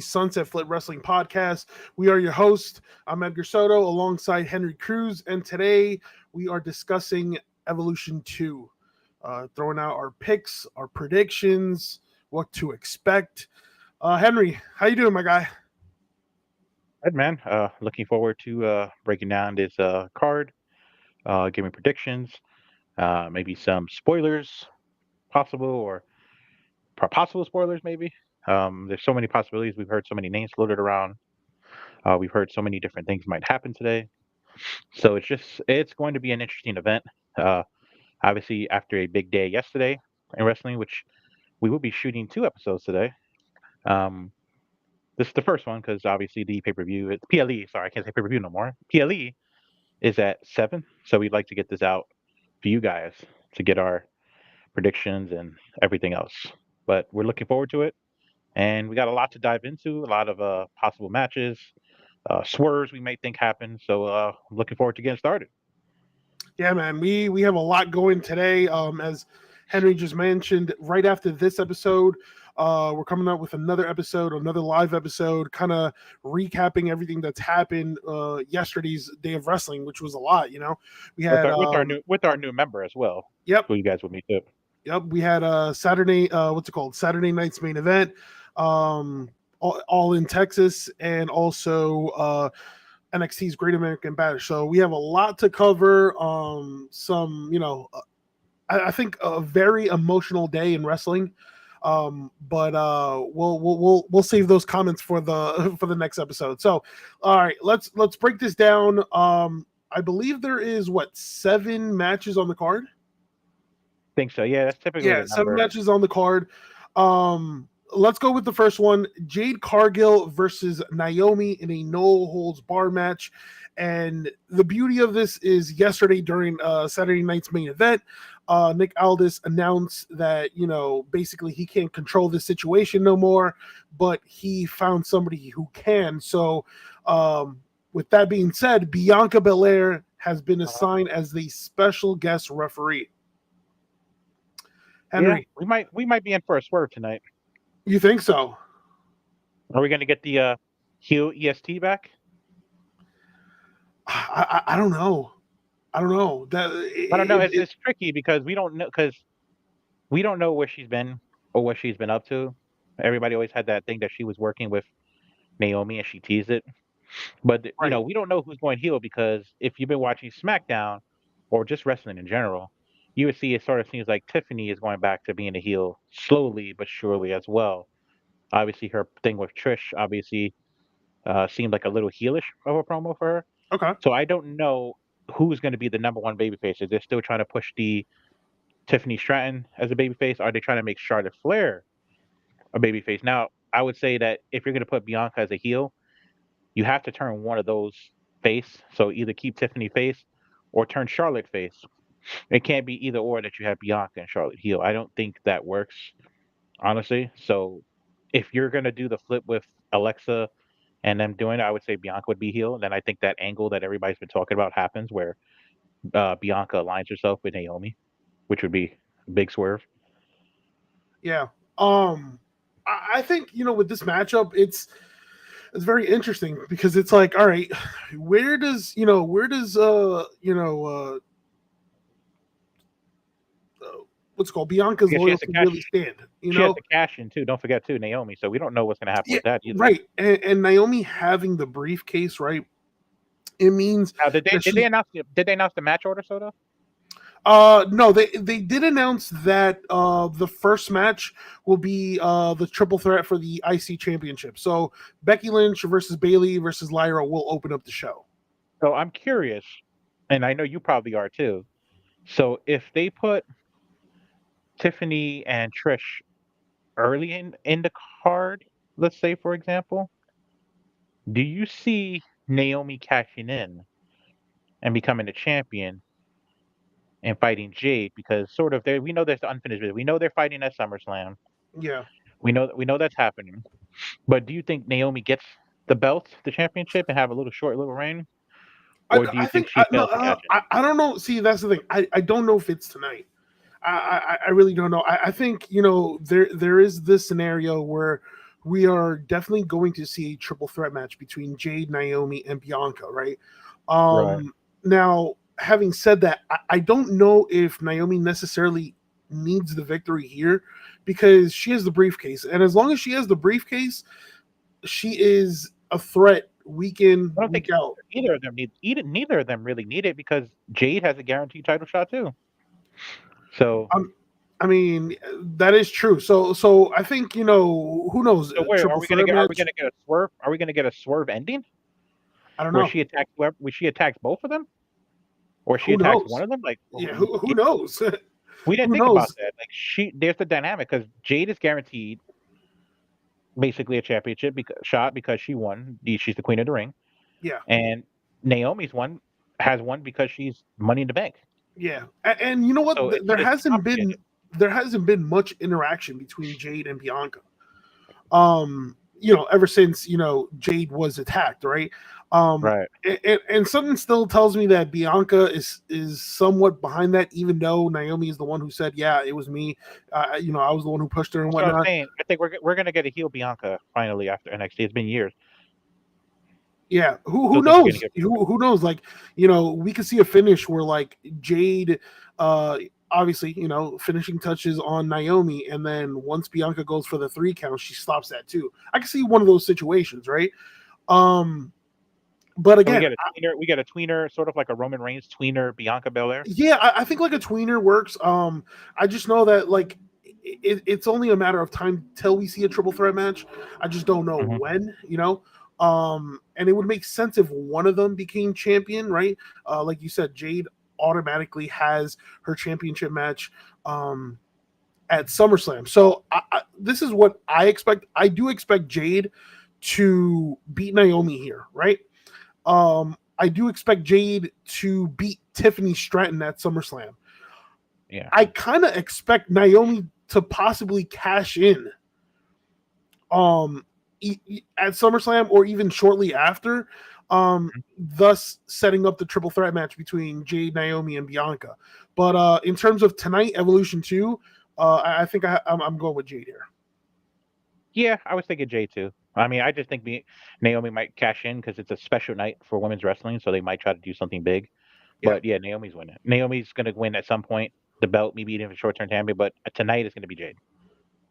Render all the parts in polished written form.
Sunset Flip Wrestling Podcast. We are your host. I'm Edgar Soto alongside Henry Cruz, and today we are discussing Evolution2. Throwing out our picks, our predictions, what to expect. Henry, how you doing, my guy? Good man. Looking forward to breaking down this card, giving predictions, maybe some spoilers possible or possible spoilers maybe. There's so many possibilities. We've heard so many names floated around. We've heard so many different things might happen today. So it's going to be an interesting event. Uh, Obviously, after a big day yesterday in wrestling, which we will be shooting 2 episodes today. Um, this is the first one because obviously the pay-per-view, it's PLE. Sorry, I can't say pay-per-view no more. PLE is at 7. So we'd like to get this out for you guys to get our predictions and everything else. But we're looking forward to it. And we got a lot to dive into, a lot of possible matches, swerves we may think happen. So I'm looking forward to getting started. Yeah, man, we have a lot going today. As Henry just mentioned, right after this episode, we're coming out with another episode, another live episode, kind of recapping everything that's happened yesterday's day of wrestling, which was a lot. We With had our new member as well. yep, Who you guys will meet up. yep, we had Saturday, what's it called? Saturday night's main event, all in Texas, and also NXT's Great American Bash. So we have a lot to cover. I think a very emotional day in wrestling. But we'll save those comments for the next episode. So, all right, let's break this down. I believe there is 7 matches on the card. Think so. Yeah, that's typically the 7 number. matches on the card. Let's go with the first one: Jade Cargill versus Naomi in a no holds bar match. And the beauty of this is yesterday during Saturday night's main event, Nick Aldis announced that, basically he can't control this situation no more, but he found somebody who can. So with that being said, Bianca Belair has been assigned as the special guest referee. Henry, Yeah, we might be in for a swerve tonight. you think so? Are we going to get the heel EST back? I don't know. I don't know. I don't know. It's tricky because we don't know where she's been or what she's been up to. Everybody always had that thing that she was working with Naomi and she teased it. But Right. we don't know who's going heel because if you've been watching SmackDown or just wrestling in general, you would see it sort of seems like Tiffany is going back to being a heel slowly but surely as well. Obviously, her thing with Trish obviously seemed like a little heelish of a promo for her. Okay. So I don't know who's going to be the number one babyface. Is they still trying to push the Tiffany Stratton as a babyface? Are they trying to make Charlotte Flair a babyface? Now, I would say that if you're going to put Bianca as a heel, you have to turn one of those face. So either keep Tiffany face or turn Charlotte face. It can't be either or that you have Bianca and Charlotte heel. I don't think that works, honestly. So if you're going to do the flip with Alexa and them doing it, I would say Bianca would be heel. Then I think that angle that everybody's been talking about happens where Bianca aligns herself with Naomi, which would be a big swerve. Yeah. I think, with this matchup, it's very interesting because it's like, all right, where does what's called Bianca's Yeah, loyalty really stand? She has to cash in too. Don't forget too, Naomi. So we don't know what's going to happen with that either. Right. And Naomi having the briefcase, right? It means now, did they announce the match order, Soto? No, they did announce that the first match will be the triple threat for the IC championship. So Becky Lynch versus Bayley versus Lyra will open up the show. So I'm curious, and I know you probably are too. So if they put Tiffany and Trish early in the card, let's say for example, do you see Naomi cashing in and becoming the champion and fighting Jade? Because sort of we know there's the unfinished business. We know they're fighting at SummerSlam. Yeah. We know that's happening. But do you think Naomi gets the belt, the championship, and have a short little reign? Or do you think she fails to catch it? I don't know. See, that's the thing. I don't know if it's tonight. I really don't know. I think there is this scenario where we are definitely going to see a triple threat match between Jade, Naomi, and Bianca, right? Right. Now, having said that, I don't know if Naomi necessarily needs the victory here because she has the briefcase. And as long as she has the briefcase, she is a threat week in, I don't week think out. neither of them really need it because Jade has a guaranteed title shot too. So I mean, that is true. So I think, who knows, so a where triple threat are we match. gonna get a swerve? Are we gonna get a swerve ending I don't where know. she attacks both of them? Or she Who attacks one knows? of them? Like Yeah, who knows? we didn't Who think about knows? that. Like there's the dynamic because Jade is guaranteed basically a championship shot because she won. She's the queen of the ring, Yeah, and Naomi's has one because she's Money in the Bank. yeah. And you know what? So it's complicated. There hasn't been much interaction between Jade and Bianca. Ever since Jade was attacked, right? Right. And something still tells me that Bianca is somewhat behind that, even though Naomi is the one who said, "Yeah, it was me." I was the one who pushed her and That's what I'm whatnot. saying. I think we're gonna get a heel Bianca finally after NXT. It's been years. Yeah, who Still think we're gonna knows? get Bianca. Who knows? Like, we could see a finish where like Jade, uh, obviously, finishing touches on Naomi, and then once Bianca goes for the 3 count, she stops that too. I can see one of those situations, right? Um, but And again, we get a tweener, sort of like a Roman Reigns tweener, Bianca Belair. yeah, I think like a tweener works. I just know that like it's only a matter of time till we see a triple threat match. I just don't know Hmm. when. And it would make sense if one of them became champion, right? Like you said, Jade automatically has her championship match at SummerSlam. So this is what I expect. I do expect Jade to beat Naomi here, right? I do expect Jade to beat Tiffany Stratton at SummerSlam. Yeah. I kind of expect Naomi to possibly cash in um at SummerSlam or even shortly after, thus setting up the triple threat match between Jade, Naomi, and Bianca. But in terms of tonight, Evolution 2, I think I'm going with Jade here. Yeah, I was thinking Jay too. I mean, I just think Naomi might cash in because it's a special night for women's wrestling, so they might try to do something big. Yeah, But yeah, Naomi's winning. Naomi's going to win at some point the belt, maybe even a short-term champion. But tonight is going to be Jade,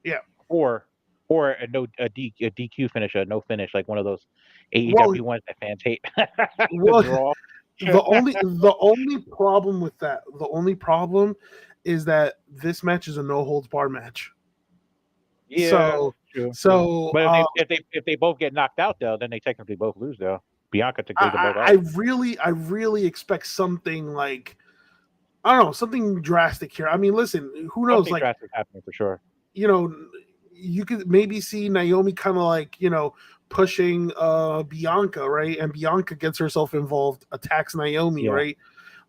yeah. or a DQ finish, a no finish, like one of those Well, AEW ones that fans hate, the well, draw. the only problem is that this match is a no holds bar match. Yeah, So true. so But if they both get knocked out though, then they technically both lose though. Bianca took the belt I off. really expect something like, I don't know, something drastic here. I mean, listen, who knows? Something Like, drastic happening for sure. you know, you could maybe see Naomi kind of like, pushing Bianca, right? And Bianca gets herself involved, attacks Naomi, Yeah. right?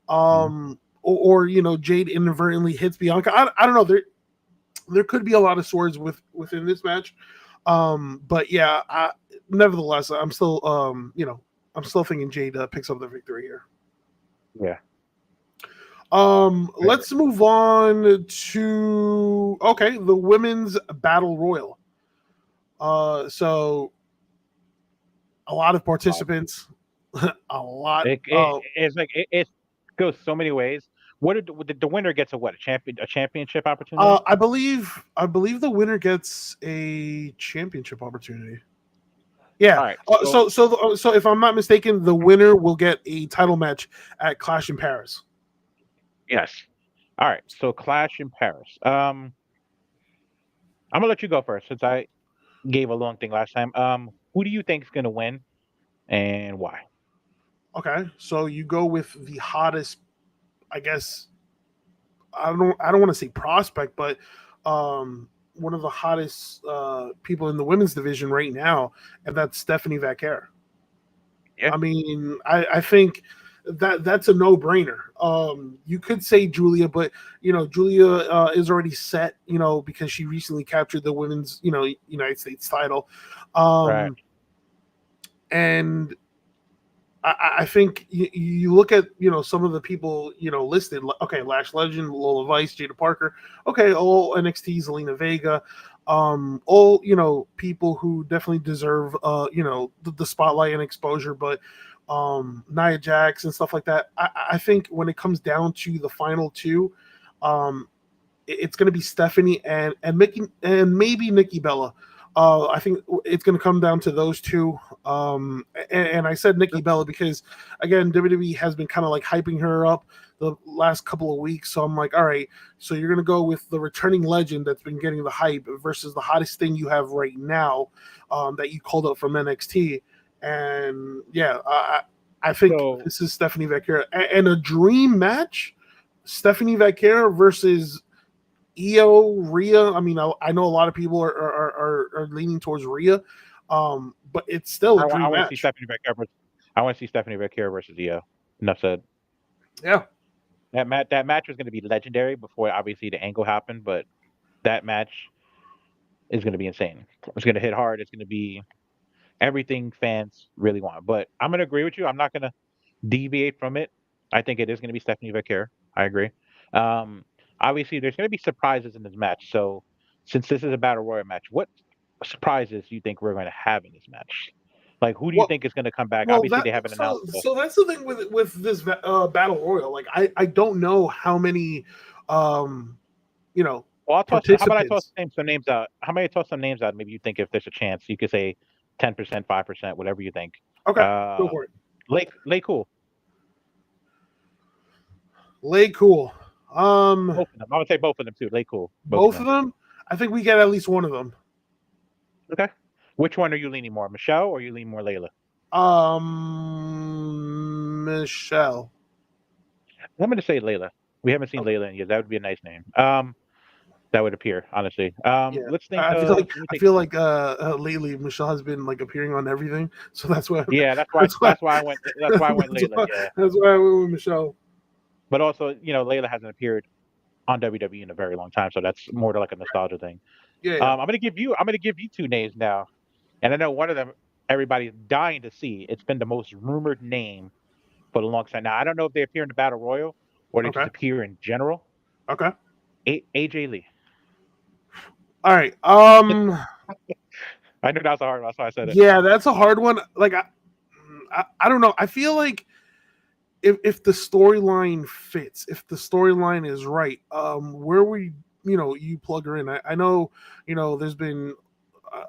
Mhm. Or Jade inadvertently hits Bianca. I don't know. There could be a lot of swords within this match. But yeah, nevertheless, I'm still thinking Jade picks up the victory here. Yeah. Let's move on to the women's battle royal. So a lot of participants, a lot. It's like it goes so many ways. Did the winner gets a championship opportunity? I believe the winner gets a championship opportunity. Yeah. All right. So if I'm not mistaken, the winner will get a title match at Clash in Paris. Yes. All right. So Clash in Paris. I'm gonna let you go first since I gave a long thing last time. Who do you think is gonna win and why? Okay. So you go with the hottest, I guess. I don't want to say prospect, but one of the hottest people in the women's division right now, and that's Stephanie Vaquer. Yeah. I mean, I think that's a no brainer. You could say Julia, but Julia is already set. Because she recently captured the women's United States title, Right. and I think you look at some of the people listed. Okay, Lash Legend, Lola Vice, Jada Parker. Okay, all NXT, Zelina Vega. All people who definitely deserve the spotlight and exposure, but Nia Jax and stuff like that. I think when it comes down to the final two, um, it's going to be Stephanie and Mickey and maybe Nikki Bella. I think it's going to come down to those two. And I said Nikki Bella because again, WWE has been kind of like hyping her up the last couple of weeks. So I'm like, all right, so you're going to go with the returning legend that's been getting the hype versus the hottest thing you have right now that you called up from NXT. And yeah, I think So this is Stephanie Vaquera and a dream match. Stephanie Vaquera versus Io, Rhea. I mean, I know a lot of people are leaning towards Rhea, but it's still a I dream want to see match. Stephanie Becker. I want to see Stephanie Becker versus Io. Enough said. Yeah. That match was going to be legendary before obviously the angle happened, but that match is going to be insane. It's going to hit hard. It's going to be everything fans really want. But I'm going to agree with you. I'm not going to deviate from it. I think it is going to be Stephanie Becker. I agree. Um, Obviously, there's going to be surprises in this match. So, since this is a battle royal match, what surprises do you think we're going to have in this match? Like, who do you Well, think is going to come back? well, Obviously, that they haven't so announced the. so that's the thing with this battle royal. Like, I don't know how many, um, Well, I'll toss. How about I toss participants. some names out? How about I toss some names out? Maybe you think if there's a chance, you could say 10%, 5%, whatever you think. Okay, go Uh, for it. Lake Cool, Lay cool. both of them. I would say both of them too. Lake Cool, both of Both of them. them. I think we get at least one of them. Okay. Which one are you leaning more, Michelle, or you lean more Layla? Michelle. I'm going to say Layla. We haven't seen Layla in years. That would be a nice name. That would appear honestly. Yeah, Let's think I feel of. like Let me I think. feel like lately Michelle has been like appearing on everything, so that's why Yeah, that's why. that's why That's why I went. That's why I went Layla. Yeah, that's why I went with Michelle. but also, Layla hasn't appeared on WWE in a very long time, so that's more to like a nostalgia thing. Yeah, yeah. I'm gonna give you two names now, and I know one of them everybody's dying to see. It's been the most rumored name for a long time. Now I don't know if they appear in the Battle Royal or they just Okay, appear in general. okay. AJ Lee. All right. I knew that was a hard one. That's why I said it. Yeah, that's a hard one. Like, I don't know. I feel like if the storyline fits, if the storyline is right, where we, you plug her in. I know, there's been, uh,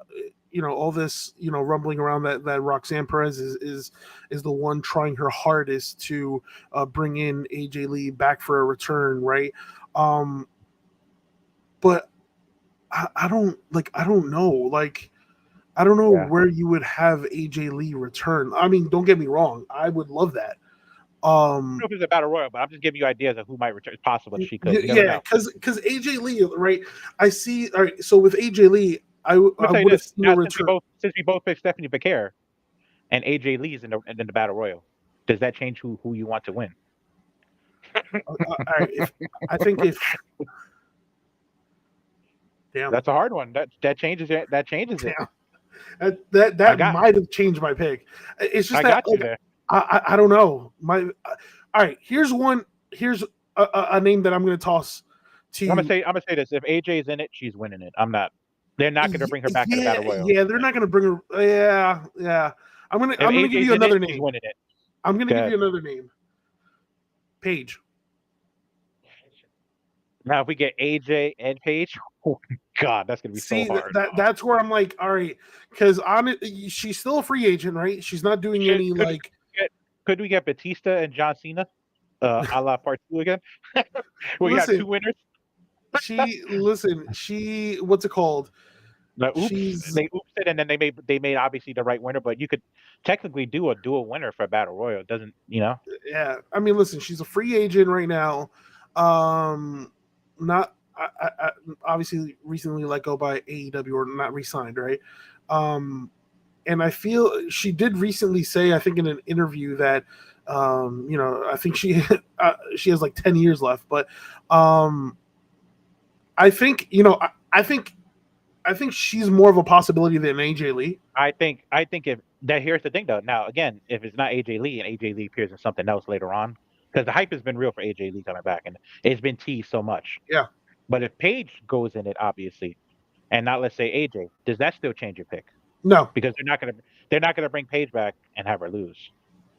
all this, rumbling around that Roxanne Perez is the one trying her hardest to bring in AJ Lee back for a return, right? Um, but I don't know, like. I don't know Yeah. where you would have AJ Lee return. I mean, don't get me wrong, I would love that. I don't know if it's a Battle Royal, but I'm just giving you ideas of who might return. It's possible that she could. You never Yeah, know. because AJ Lee, right? I see. All right, so with AJ Lee, I'm gonna I tell you would have this. seen a Now, return. since we both picked Stephanie Becker and AJ Lee's in the Battle Royal, does that change who you want to win? All right, if I think if damn, That's a hard one. That changes it. That changes it. damn, that I got might have changed my pick. It's just I that got you like there. I don't know. All right. Here's one. Here's a name that I'm going to toss to you. I'm gonna say this. If AJ's in it, she's winning it. I'm not. They're not gonna bring her back in the Yeah, Battle Royal. yeah. They're not going to bring her. Yeah, yeah. If I'm gonna give AJ's you in it, another she's name. winning it. I'm gonna give Okay. you another name. Paige. Now, if we get AJ and Paige, oh my God, that's gonna be so See hard. that's where I'm like, all right, because on it, she's still a free agent, right? She's not doing Should any like. get could we get Batista and John Cena, a la part two again? We got two Listen, winners. she what's it called? The oops, She's they oopsed it, and then they made obviously the right winner. But you could technically do a dual winner for Battle Royal. It doesn't, yeah. I mean, listen, she's a free agent right now. Not obviously recently let go by AEW or not re-signed, right? And I feel she did recently say, I think in an interview that, I think she has like 10 years left, but I think I think she's more of a possibility than AJ Lee. I think if that here's the thing though. Now again, if it's not AJ Lee and AJ Lee appears in something else later on, because the hype has been real for AJ Lee coming back, and it's been teased so much. Yeah, But if Paige goes in it, obviously, and not let's say AJ, does that still change your pick? No. Because they're not gonna bring Paige back and have her lose.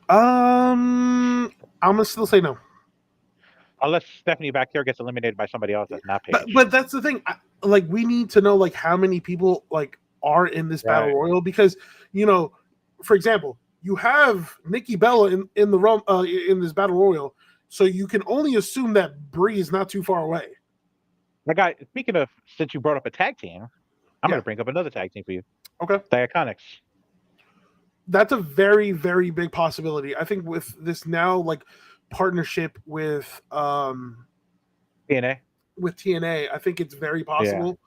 I'm gonna still say no. Unless Stephanie back here gets eliminated by somebody else that's not But Paige. but that's the thing. Like we need to know like how many people like are in this battle Right. royal because you know, for example, you have Nikki Bella in the realm in this battle royal, so you can only assume that Brie is not too far away. Speaking of, since you brought up a tag team, I'm Yeah. gonna bring up another tag team for you. Okay. The Iconics. That's a very very big possibility. I think with this now like partnership TNA. with TNA, I think it's very Yeah. possible.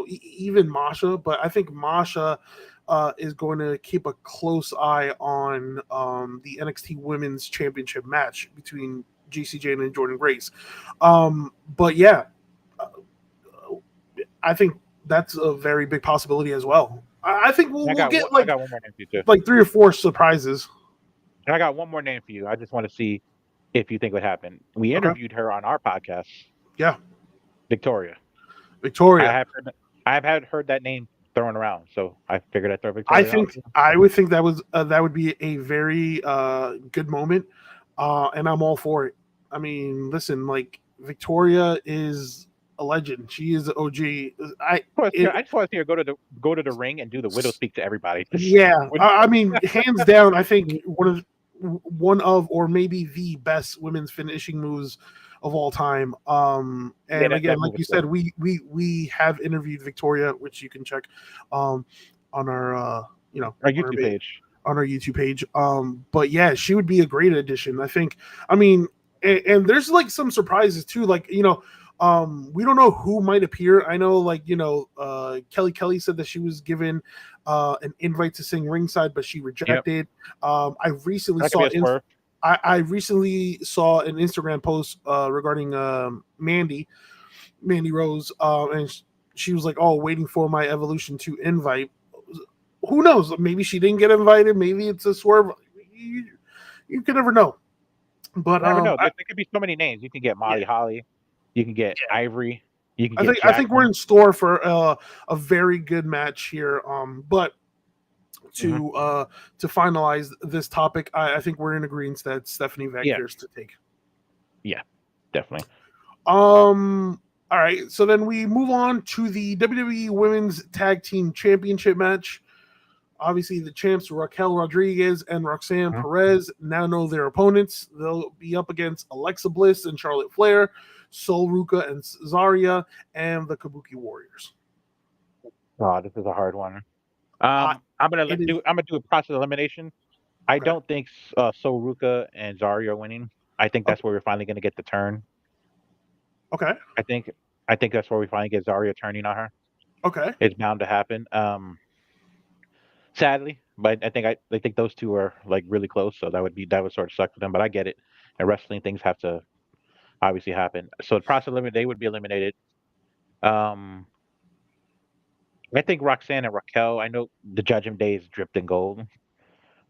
Even Masha, but I think Masha is going to keep a close eye on the NXT Women's Championship match between JC Jane and Jordan Grace. But yeah, uh, I think that's a very big possibility as well. I think we'll, I we'll got get one. I got one more name for you too. like 3 or 4 surprises. And I got one more name for you. I just want to see if you think what happened. We Okay. interviewed her on our podcast, Yeah. Victoria. I Victoria. have heard, I have had heard that name thrown around, so I figured I'd throw I Victoria out. think I would think that would be a very good moment, and I'm all for it. I mean, listen, like Victoria is a legend. She is an OG. I just want to see her go to the ring and do the widow speak to everybody. Yeah. I mean, hands down, I think one of or maybe the best women's finishing moves of all time. Yeah, And again, that like move is you cool. said, we have interviewed Victoria, which you can check um on our Our on our YouTube page. on our YouTube page. But yeah, she would be a great addition. I think. I mean, and there's like some surprises too. Like we don't know who might appear. I know, like Kelly said that she was given an invite to sing ringside, but she Yep, rejected. I recently that could be saw a swerve. I recently saw an Instagram post regarding Mandy Rose, and she was like, "Oh, waiting for my Evolution2 invite." Who knows? Maybe she didn't get invited. Maybe it's a swerve. You, you can never know. But You never know. There could be so many names. You can get yeah, Molly Holly. You can get Ivory. You can I get think we're Jackson. in store for a very good match here. But Hmm. to finalize this topic, I think we're in agreement that Stephanie Yeah, Vector's to take. yeah, definitely. All right, so then we move on to the WWE Women's Tag Team Championship match. Obviously, the champs Raquel Rodriguez and Roxanne Mhm. Perez now know their opponents. They'll be up against Alexa Bliss and Charlotte Flair, Sol Ruka and Zarya, and the Kabuki Warriors. Oh, this is a hard one. Uh, I'm gonna it is do. I'm gonna do a process elimination. I okay. don't think So Ruka and Zarya are winning. I think Okay. that's where we're finally gonna get the turn. Okay. I think I think that's where we finally get Zarya turning on her. Okay. It's bound to happen. Sadly, but I think those two are like really close, so that would sort of suck for them. But I get it. And wrestling things have to obviously happen. So the process eliminate they would be eliminated. Um, I think Roxanne and Raquel. I know the Judgment Day is dripped in gold,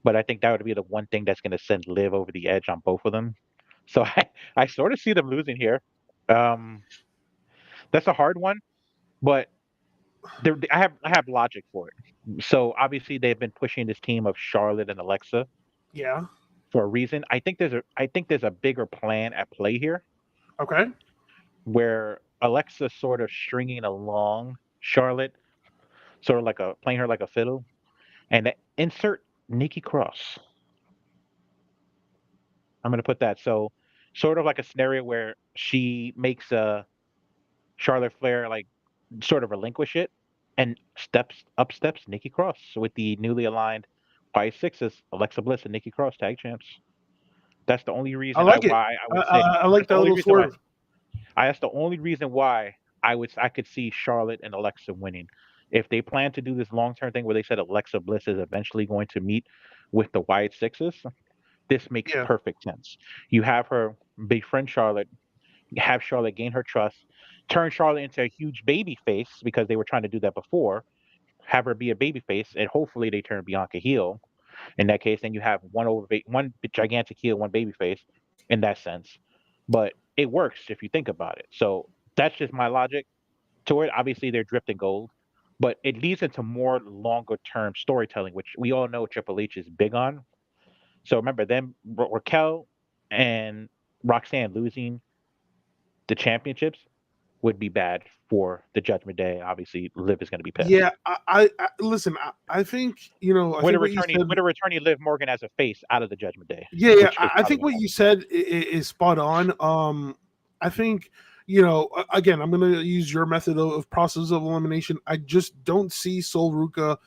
but I think that would be the one thing that's going to send Liv over the edge on both of them. So I sort of see them losing here. Um, that's a hard one, but I have logic for it. So obviously they've been pushing this team of Charlotte and Alexa Yeah. for a reason. I think there's a bigger plan at play here Okay. where Alexa's sort of stringing along Charlotte, sort of like playing her like a fiddle, and insert Nikki Cross. I'm gonna put that so sort of like a scenario where she makes Charlotte Flair like sort of relinquish it and steps Nikki Cross with the newly aligned Five Sixes, Alexa Bliss and Nikki Cross tag champs. That's the only I reason like it. why I I, would say I, I like that's the that only little reason why swerve. that's the only reason why I could see Charlotte and Alexa winning. If they plan to do this long term thing where they said Alexa Bliss is eventually going to meet with the Wyatt Sixes, this makes Yeah. perfect sense. You have her befriend Charlotte, have Charlotte gain her trust, turn Charlotte into a huge baby face because they were trying to do that before, have her be a baby face, and hopefully they turn Bianca heel. In that case, then you have one gigantic heel, one baby face in that sense. But it works if you think about it. So that's just my logic. to it. Obviously, they're drifting gold, but it leads into more longer term storytelling, which we all know Triple H is big on. So remember them, Raquel and Roxanne losing the championships would be bad for the Judgment Day. Obviously, Liv is going to be pissed. Yeah, I listen. I think I think what you said. With a returning Liv Morgan as a face out of the Judgment Day, Yeah, yeah. which is I probably think going to what happen. you said is spot on. I think again, I'm gonna use your method of process of elimination. I just don't see Sol Ruka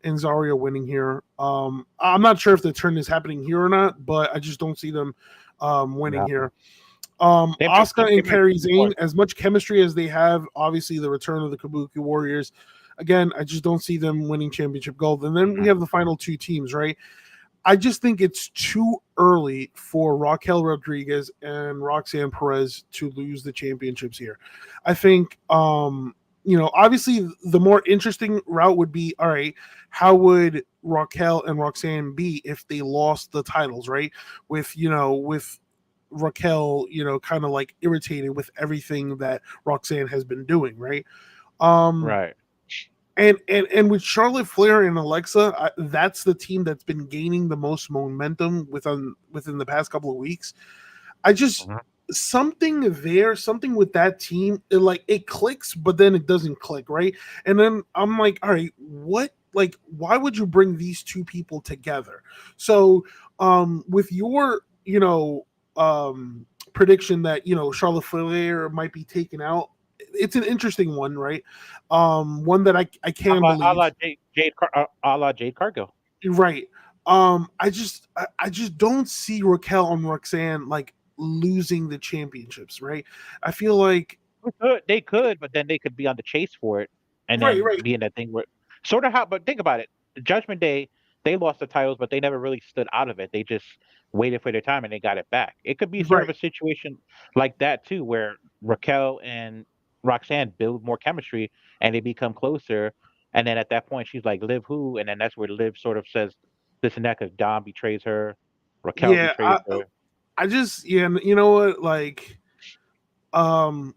and Zarya winning here. I'm not sure if the turn is happening here or not, but I just don't see them winning No, here. they Asuka and might Kairi be one. Zane, as much chemistry as they have, obviously the return of the Kabuki Warriors. Again, I just don't see them winning championship gold. And then we Mhm. have the final two teams, right? I just think it's too early for Raquel Rodriguez and Roxanne Perez to lose the championships here. I think, obviously the more interesting route would be, all right, how would Raquel and Roxanne be if they lost the titles, right? With Raquel, kind of like irritated with everything that Roxanne has been doing, right? Um, Right. and with Charlotte Flair and Alexa, that's the team that's been gaining the most momentum within the past couple of weeks. I just Mhm. something with that team, it clicks, but then it doesn't click, right? And then I'm like, all right, what? Like, why would you bring these two people together? So, with your, prediction that Charlotte Flair might be taken out, it's an interesting one, right? One that I can A believe. la a la Jade Cargill. Right. I just don't see Raquel and Roxanne like losing the championships, right? I feel like They could, but then they could be on the chase for it, and right, then right, be in that thing where sort of how. But think about it, Judgment Day, they lost the titles, but they never really stood out of it. They just waited for their time and they got it back. It could be sort of right. a situation like that too, where Raquel and Roxanne build more chemistry and they become closer, and then at that point she's like, "Liv who?" And then that's where Liv sort of says this and that because Dom betrays her, Raquel Yeah, betrays her. I just you know what, like um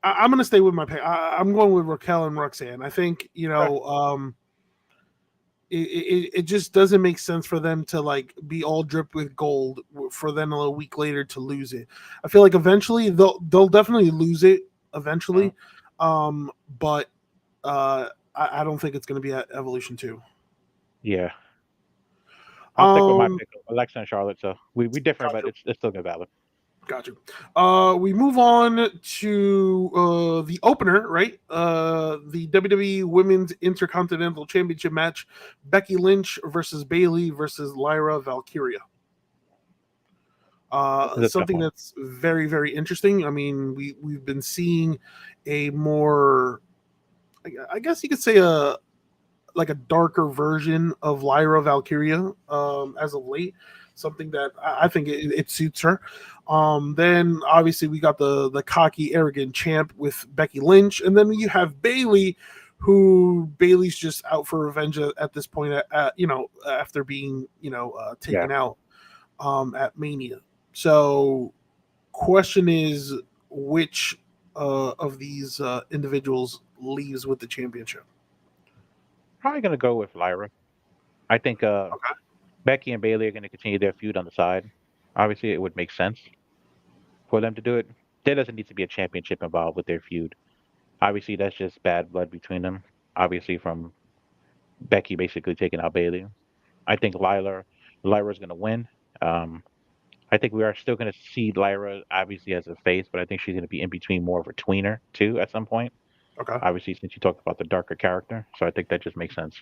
I'm gonna stay with my pick. I'm going with Raquel and Roxanne. I think Okay. it just doesn't make sense for them to like be all dripped with gold for then a week later to lose it. I feel like eventually they'll definitely lose it Mhm. eventually, but I don't think it's going to be at Evolution 2. Yeah. I'll stick with my Um, pick, Alexa and Charlotte. So we differ, but gotcha, it's still good valid. gotcha. We move on to the opener, right? The WWE Women's Intercontinental Championship match: Becky Lynch versus Bayley versus Lyra Valkyria. This is a tough Something one. that's very, very interesting. I mean, we've been seeing a more, I guess you could say, a like a darker version of Lyra Valkyria as of late. Something that I think it suits her. Then obviously we got the cocky, arrogant champ with Becky Lynch, and then you have Bayley, who Bayley's just out for revenge at this point. After being Yeah. taken out at Mania. So, question is, which of these individuals leaves with the championship? Probably gonna go with Lyra. I think Okay. Becky and Bailey are gonna continue their feud on the side. Obviously, it would make sense for them to do it. There doesn't need to be a championship involved with their feud. Obviously, that's just bad blood between them. Obviously, from Becky basically taking out Bailey. I think Lyra's gonna win. Um, I think we are still gonna see Lyra obviously as a face, but I think she's gonna be in between more of a tweener too at some point. Okay. Obviously, since you talked about the darker character, so I think that just makes sense.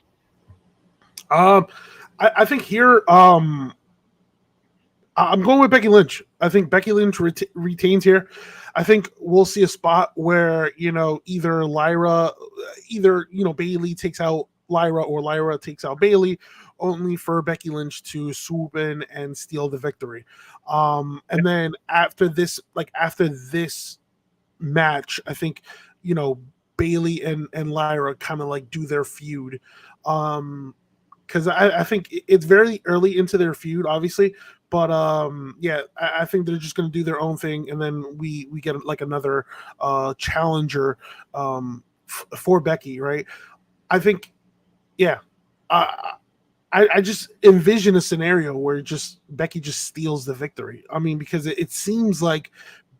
Um, I think here, I'm going with Becky Lynch. I think Becky Lynch retains here. I think we'll see a spot where either Bailey takes out Lyra or Lyra takes out Bailey, only for Becky Lynch to swoop in and steal the victory. And then after this match, I think Bailey and Lyra kind of like do their feud. Because I think it's very early into their feud, obviously, But yeah, I think they're just going to do their own thing, and then we get like another challenger for Becky, right? I think, yeah. Uh, I just envision a scenario where just Becky just steals the victory. I mean, because it seems like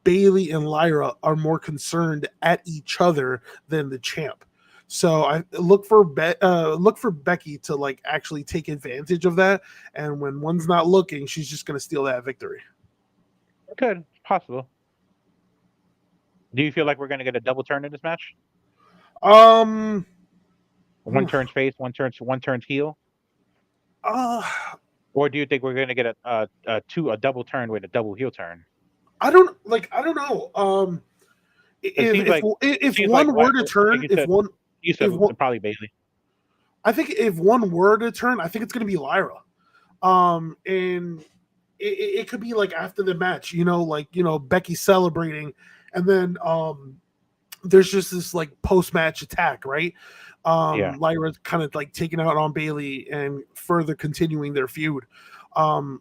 Bailey and Lyra are more concerned at each other than the champ. So I look for Becky to like actually take advantage of that, and when one's not looking, she's just gonna steal that victory. Good, it's possible. Do you feel like we're gonna get a double turn in this match? Um, One oof, turns face, one turns heel, uh, or do you think we're gonna get a double turn with a double heel turn? I don't know. It seems If seems like one were what to like turn, you said if one, probably Bailey. I think if one were to turn, I think it's gonna be Lyra. And it could be like after the match, like Becky celebrating, and then there's just this like post match attack, right? Yeah, Lyra's kind of like taking out on Bailey and further continuing their feud.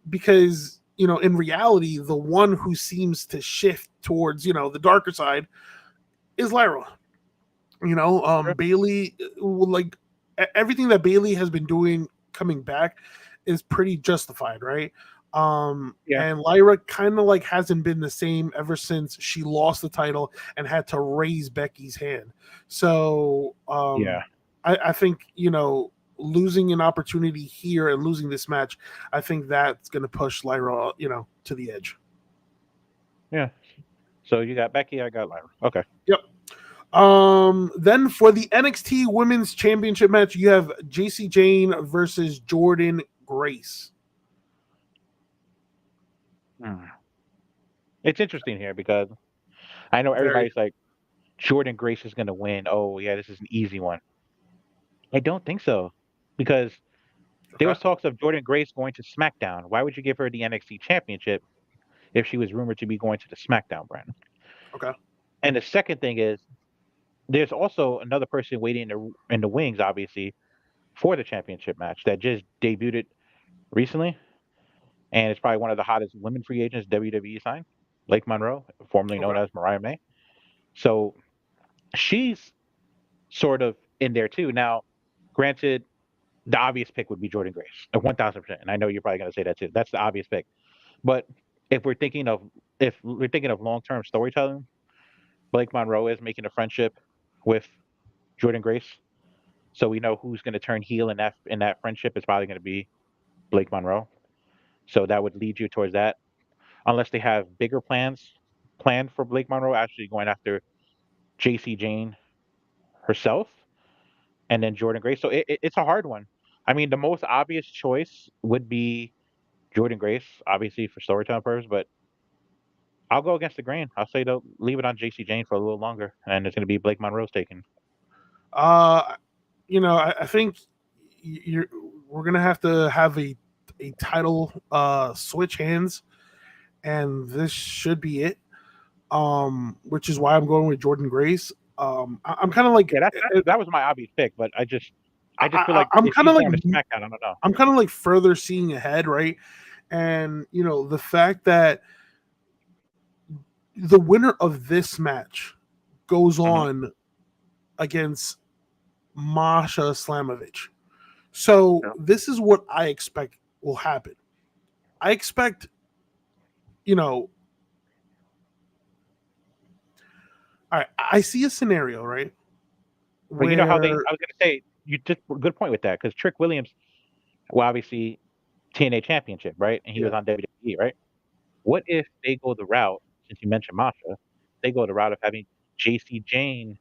Because in reality, the one who seems to shift towards the darker side is Lyra. sure. Bailey, like everything that Bailey has been doing coming back is pretty justified, right? Yeah, And Lyra kind of like hasn't been the same ever since she lost the title and had to raise Becky's hand. So yeah, I think losing an opportunity here and losing this match, I think that's going to push Lyra, to the edge. yeah. So you got Becky, I got Lyra. Okay. Yep. Then for the NXT Women's Championship match, you have JC Jane versus Jordan Grace. Hmm. It's interesting here because I know Very everybody's like Jordan Grace is gonna win. Oh yeah, this is an easy one. I don't think so because there okay. was talks of Jordan Grace going to SmackDown. Why would you give her the NXT Championship if she was rumored to be going to the SmackDown brand? Okay. And the second thing is, there's also another person waiting in the wings, obviously, for the championship match that just debuted recently, and it's probably one of the hottest women free agents WWE signed, Blake Monroe, formerly known Okay. as Mariah May. So she's sort of in there too. Now, granted, the obvious pick would be Jordan Grace, 1,000%. And I know you're probably going to say that too. That's the obvious pick. But if we're thinking of if we're thinking of long term storytelling, Blake Monroe is making a friendship with Jordan Grace. So we know who's going to turn heel in that friendship is probably going to be Blake Monroe. So that would lead you towards that, unless they have bigger plans planned for Blake Monroe actually going after JC Jane herself and then Jordan Grace. So it's a hard one. I mean, the most obvious choice would be Jordan Grace, obviously for storytelling purposes, but I'll go against the grain. I'll say they'll leave it on JC Jane for a little longer, and it's going to be Blake Monroe's taken. Uh, I think you're we're gonna have a title switch hands, and this should be it. Which is why I'm going with Jordan Grace. I'm kind of like Yeah, that was my obvious pick, but I just feel like I'm if kind she's of like going to SmackDown, I don't know. I'm kind of like further seeing ahead, right? And the fact that the winner of this match goes Hmm. on against Masha Slamovich. So Yeah. this is what I expect will happen. I expect, you know, all right, I see a scenario, right? But you know how Where I was going to say, you just good point with that because Trick Williams, well, obviously TNA Championship, right? And he was yeah. on WWE, right? What if they go the route, since you mentioned Masha, they go the route of having JC Jane,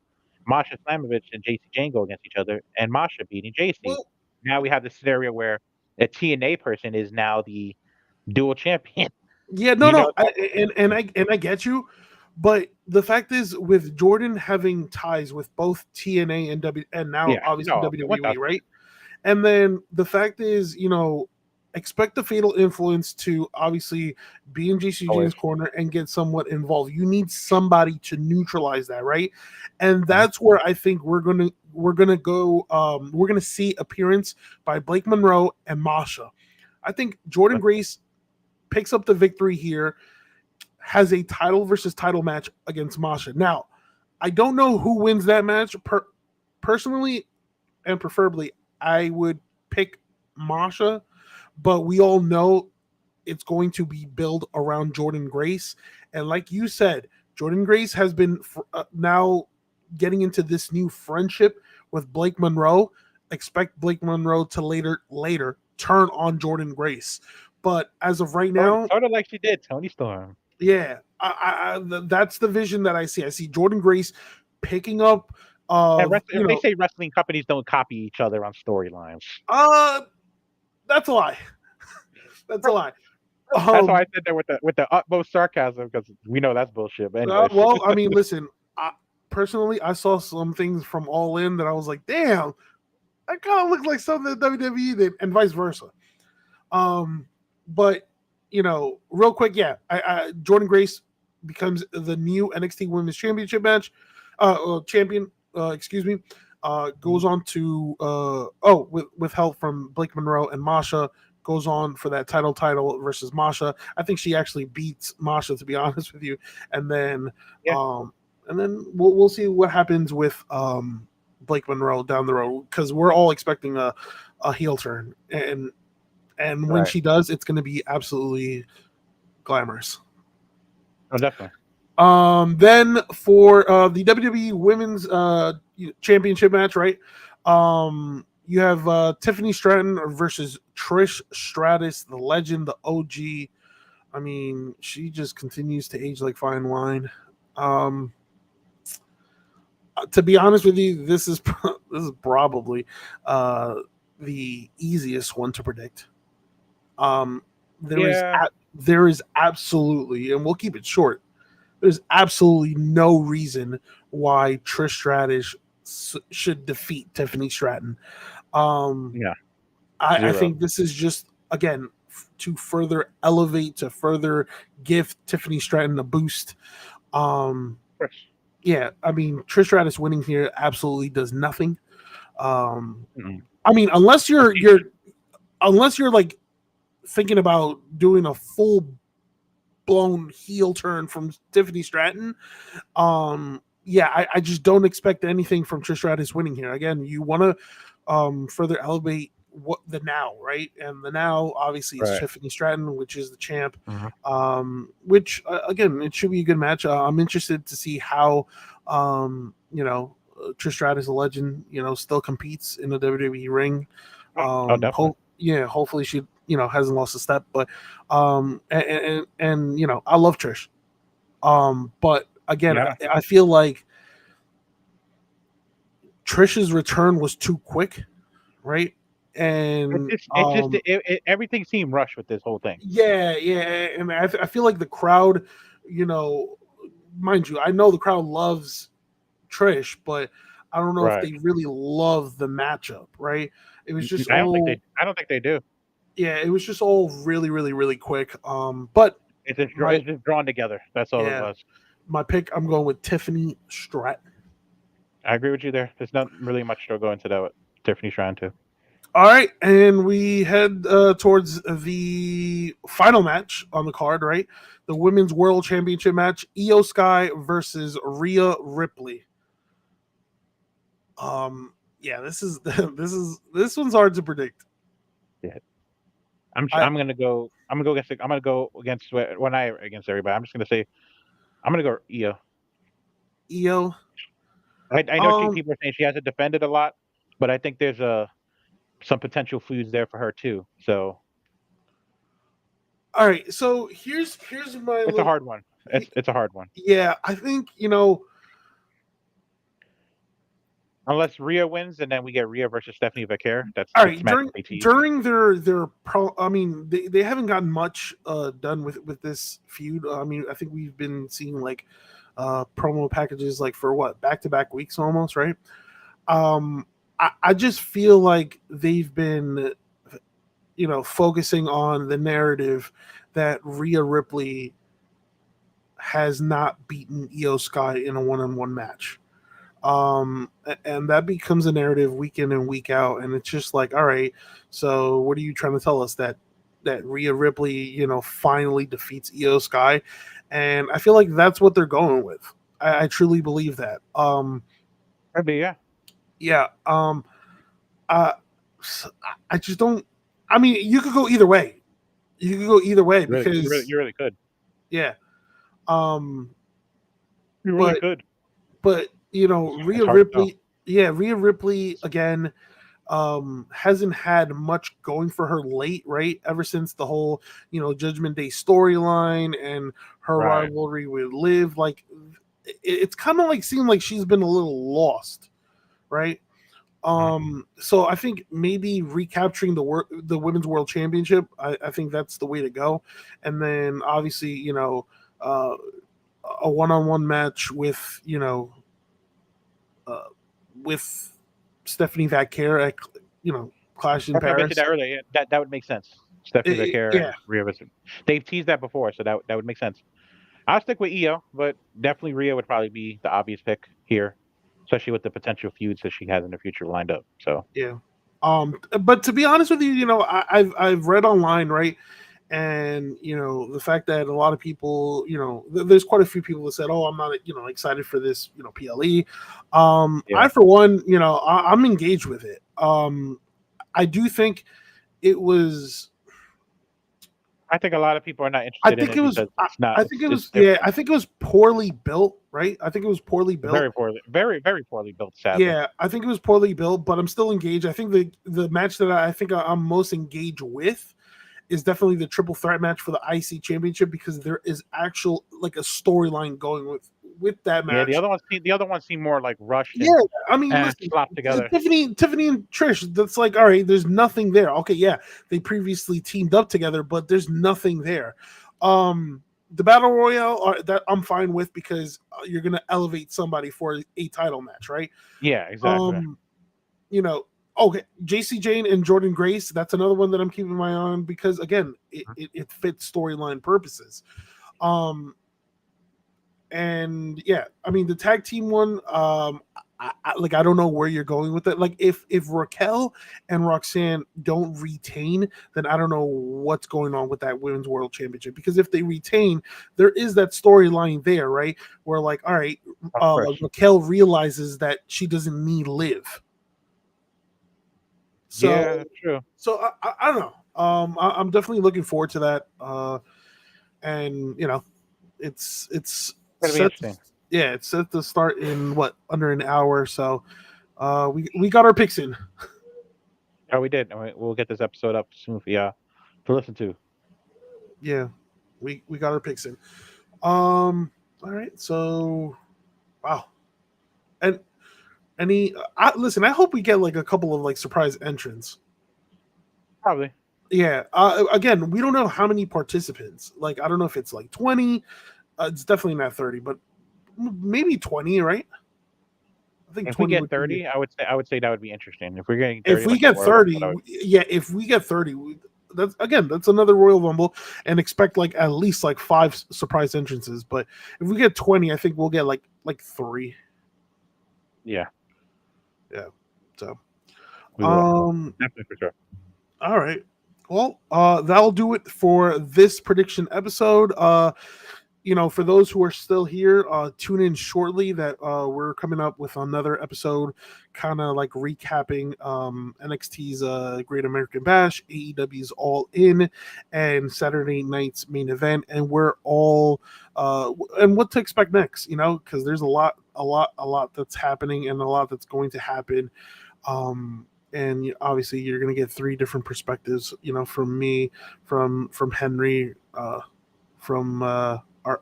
Masha Slamovich and JC Jane go against each other, and Masha beating JC. Well, Now we have this scenario where a TNA person is now the dual champion. yeah, no, You know, no, I get you, but the fact is, with Jordan having ties with both TNA and and now yeah, obviously no, one WWE, thousand right? percent, And then the fact is, expect the fatal influence to obviously be in JC Jane's always. corner and get somewhat involved. You need somebody to neutralize that, right? And Mhm. that's where I think we're gonna go. We're gonna see appearance by Blake Monroe and Masha. I think Jordan But Grace picks up the victory here, has a title versus title match against Masha. Now, I don't know who wins that match. Personally and preferably, I would pick Masha, but we all know it's going to be built around Jordan Grace. And like you said, Jordan Grace has been now getting into this new friendship with Blake Monroe. Expect Blake Monroe to later turn on Jordan Grace. But as of right now, Sort of like she did Tony Storm. yeah, that's the vision that I see. I see Jordan Grace picking up. They say wrestling companies don't copy each other on storylines. Uh, that's a lie. That's a lie. That's why I said that with the utmost sarcasm, because we know that's bullshit. But anyways, well, I mean, listen. Personally, I saw some things from All In that I was like, "Damn, that kind of looks like something that WWE did," and vice versa. But real quick, yeah, Jordan Grace becomes the new NXT Women's Championship match champion. Excuse me. Goes on to with help from Blake Monroe and Masha. Goes on for that title versus Masha. I think she actually beats Masha, to be honest with you, and then we'll see what happens with Blake Monroe down the road, because we're all expecting a heel turn, and when she does, it's going to be absolutely glamorous. Oh, definitely. Then for the WWE Women's Championship match, right? You have Tiffany Stratton versus Trish Stratus, the legend, the OG. I mean, she just continues to age like fine wine. To be honest with you, this is probably the easiest one to predict. There is absolutely, and we'll keep it short, there's absolutely no reason why Trish Stratus should defeat Tiffany Stratton. I think this is just, again, to further elevate, to further give Tiffany Stratton a boost. Yeah, I mean, Trish Stratus winning here absolutely does nothing. I mean, unless you're like thinking about doing a full blown heel turn from Tiffany Stratton, I just don't expect anything from Trish Stratus winning here. Again, you want to further elevate what the now, right? And the now obviously is Tiffany Stratton, which is the champ. Which again, it should be a good match. I'm interested to see how Trish Stratus, a legend, still competes in the WWE ring. Hopefully she hasn't lost a step, but and I love Trish. But again, I feel like Trish's return was too quick, right? And everything seemed rushed with this whole thing. Yeah, and I feel like the crowd, mind you, I know the crowd loves Trish, but I don't know if they really love the matchup, right? It was just I don't think they do. Yeah, it was just all really, really, really quick. But it's just drawn together. That's all it was. My pick, I'm going with Tiffany Stratton. I agree with you there. There's not really much to go into that with Tiffany Stratton too. All right, and we head towards the final match on the card, right? The Women's World Championship match: Io Sky versus Rhea Ripley. This one's hard to predict. Yeah, I'm gonna go against everybody. I'm just gonna say I'm gonna go Io. Io. I know people are saying she hasn't defended a lot, but I think there's some potential feuds there for her too. So, all right. So here's my. It's a hard one. It's a hard one. Yeah, I think unless Rhea wins, and then we get Rhea versus Stephanie Vaquer. That's all right. During their pro, I mean, they haven't gotten much done with this feud. I mean, I think we've been seeing like promo packages like for back-to-back weeks almost, right? I just feel like they've been, focusing on the narrative that Rhea Ripley has not beaten Io Sky in a one-on-one match. And that becomes a narrative week in and week out. And it's just like, all right, so what are you trying to tell us, that that Rhea Ripley, finally defeats Io Sky, and I feel like that's what they're going with. I truly believe that. Maybe, yeah. Yeah. Uh, I just don't. I mean, you could go either way. You could go either way because You really could. yeah. Um, You really but could. Rhea It's hard to tell. Ripley. Yeah, Rhea Ripley again. Hasn't had much going for her late, right? Ever since the whole, Judgment Day storyline and her Right. rivalry with Liv, like it's kind of like seemed like she's been a little lost, right? Mhm. So I think maybe recapturing the women's world championship, I think that's the way to go, and then obviously, uh, a one-on-one match with, uh, with Stephanie Vaquer at, Clash in I mentioned Paris. that earlier. Yeah, that would make sense. Stephanie Vaquer Yeah, and Rhea Ripley. They've teased that before, so that would make sense. I'll stick with Io, but definitely Rhea would probably be the obvious pick here, especially with the potential feuds that she has in the future lined up. So yeah. But to be honest with you, I've read online, right, and the fact that a lot of people, there's quite a few people that said, "Oh, I'm not, excited for this, PLE." yeah, I, for one, I'm engaged with it. I do think it was. I think a lot of people are not I interested in think it it was. because it's not. I think it It's was. Yeah, I different. think it was poorly built. Right. I think it was poorly built. Very poorly, very poorly built. Sadly, Yeah, I think it was poorly built, but I'm still engaged. I think the match that I think I'm most engaged with is definitely the triple threat match for the IC championship because there is actual like a storyline going with that yeah. match. The other ones seem more like rushed Yeah, and I mean, listen, slopped together. Tiffany and Trish. That's like, all right, there's nothing there. Okay, yeah, they previously teamed up together, but there's nothing there. The battle royale that I'm fine with because you're gonna elevate somebody for a title match, right? Yeah, exactly. Um, you know, okay, JC Jane and Jordan Grace. That's another one that I'm keeping my eye on because again, it fits storyline purposes. Um, and yeah, I mean the tag team one. I don't know where you're going with it. Like if Raquel and Roxanne don't retain, then I don't know what's going on with that women's world championship. Because if they retain, there is that storyline there, right? Where like, all right, Of course. Raquel realizes that she doesn't need Liv. Yeah, So that's true. I don't know. I'm definitely looking forward to that. And it's It's gonna be set. interesting. Yeah, it's set to start in what under an hour. So we got our picks in. Oh, we did. We'll get this episode up soon for y'all to listen to. Yeah, we got our picks in. All right. So wow. And listen. I hope we get like a couple of like surprise entrants. Probably. Yeah. Again, we don't know how many participants. Like I don't know if it's like 20. It's definitely not 30, but maybe 20, right? I think If we 20 get would be. 30, I would say that would be interesting. If we're getting If 30 we like a get Royal Rumble, 30, yeah, if we get 30, that's another Royal Rumble and expect like at least like 5 surprise entrances. But if we get 20, I think we'll get like 3. yeah, Yeah. So, we will. um, Definitely for sure. all right. Well, that'll do it for this prediction episode. For those who are still here, tune in shortly that we're coming up with another episode, kind of like recapping NXT's Great American Bash, AEW's All In, and Saturday night's main event, and we're all and what to expect next. Because there's a lot that's happening and a lot that's going to happen. And obviously, you're going to get 3 different perspectives. From me, from Henry, from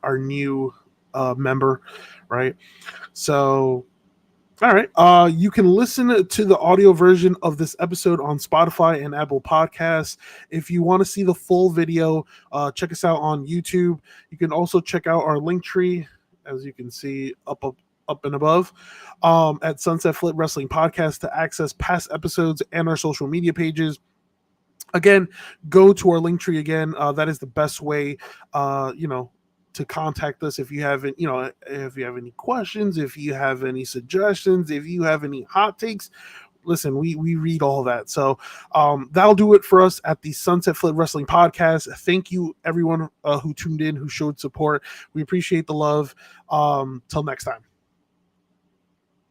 our new member, right? So, all right. You can listen to the audio version of this episode on Spotify and Apple Podcasts. If you want to see the full video, check us out on YouTube. You can also check out our link tree, as you can see up and above, at Sunset Flip Wrestling Podcast to access past episodes and our social media pages. Again, go to our link tree again. That is the best way, to contact us if you have if you have any questions, if you have any suggestions, if you have any hot takes, listen, we read all that. So that'll do it for us at the Sunset Flip Wrestling Podcast. Thank you, everyone who tuned in, who showed support. We appreciate the love. Till next time.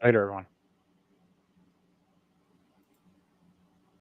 Later, everyone.